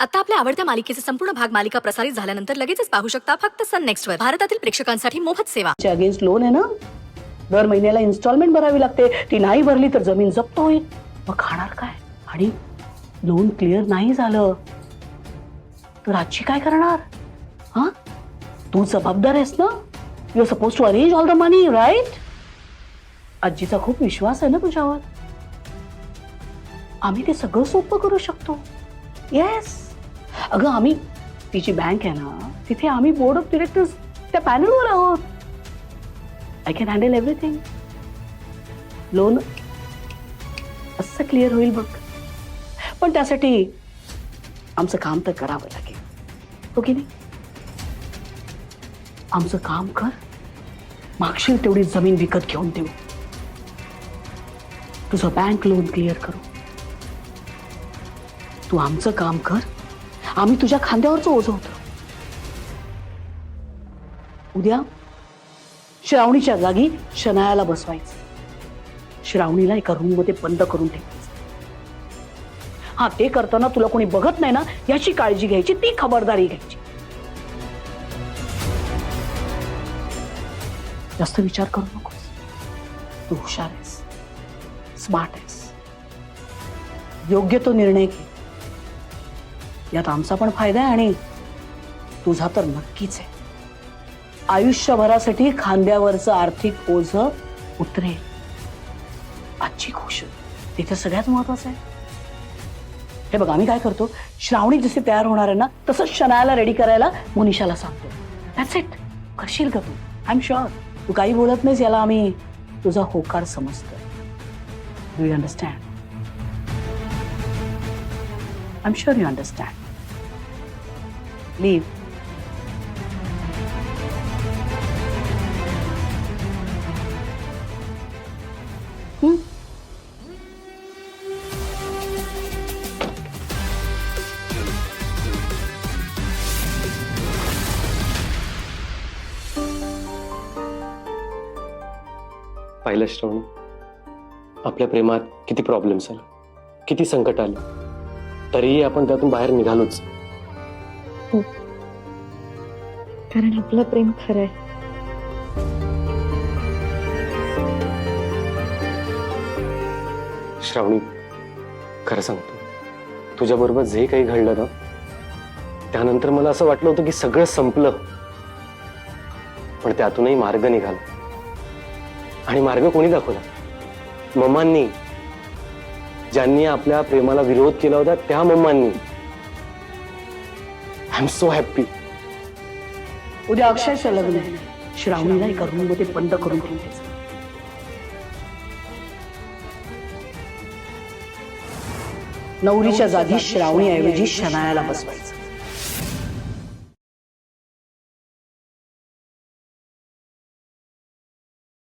आता आपल्या आवडत्या मालिकेचे संपूर्ण भाग मालिका प्रसारित झाल्यानंतर लगेचच पाहू शकता फक्त सन नेक्स्ट वर. भारतातील प्रेक्षकांसाठी मोफत सेवा. अगेन्स्ट लोन आहे ना, दर महिन्याला इन्स्टॉलमेंट भरावी लागते. ती नाही भरली तर जमीन जप्त होईल. मग खाणार काय? आणि लोन क्लिअर नाही झालं तर आजची काय करणार? हा, तू जबाबदार आहेस ना. You are suppose to arrange all the money, right? आजीचा खूप विश्वास आहे ना तुझ्यावर. आम्ही ते सगळं सोपं करू शकतो. येस, अगं आम्ही, तिची बँक आहे ना, तिथे आम्ही बोर्ड ऑफ डिरेक्टर्स त्या पॅनलवर आहोत. I can handle everything. Loan असं क्लिअर होईल बघ. पण त्यासाठी आमचं काम तर करावं लागेल, हो की नाही? आमचं काम कर, मागशील तेवढी जमीन विकत घेऊन देऊ, तुझं बँक लोन क्लिअर करू. तू आमचं काम कर, आम्ही तुझ्या खांद्यावरचं ओझं होतं. उद्या श्रावणीच्या जागी शनायाला बसवायचं. श्रावणीला एका रूम मध्ये बंद करून ठेवायचं. हा, ते करताना तुला कोणी बघत नाही ना याची काळजी घ्यायची, ती खबरदारी घ्यायची. जास्त विचार करू नकोस. तू हुशार आहेस, स्मार्ट आहेस, योग्य तो निर्णय घे. यात आमचा पण फायदा आहे आणि तुझा तर नक्कीच आहे. आयुष्यभरासाठी खांद्यावरचं आर्थिक ओझं उतरेल. आजची खुश, ते तर सगळ्यात महत्वाचं आहे. हे बघ, आम्ही काय करतो, श्रावणी जशी तयार होणार आहे ना तसंच शनायाला रेडी करायला मोनिशाला सांगतो. That's it. करशील का तू? I am sure. तू काही बोलत नाहीस याला आम्ही तुझा होकार समजतोय. Do you understand? I am sure you understand. Leave. पाहिलं श्रवणी, आपल्या प्रेमात किती प्रॉब्लेम्स आले, किती संकट आले, तरीही आपण त्यातून बाहेर निघालोच. हो, कारण आपलं प्रेम खरं आहे. श्रावणी, खरं सांगतो, तुझ्याबरोबर जे काही घडलं ना, त्यानंतर मला असं वाटलं होतं की सगळं संपलं. पण त्यातूनही मार्ग निघाला. आणि मार्ग कोणी दाखवला? मम्मांनी. ज्यांनी आपल्या प्रेमाला विरोध केला होता त्या मम्मांनी. I am so happy. उद्या अक्षयचं लग्न आहे. श्रावणीला एका रूम मध्ये बंद करून ठेवायचं. नवरीच्या जागी श्रावणी ऐवजी शनायाला बसवायचं.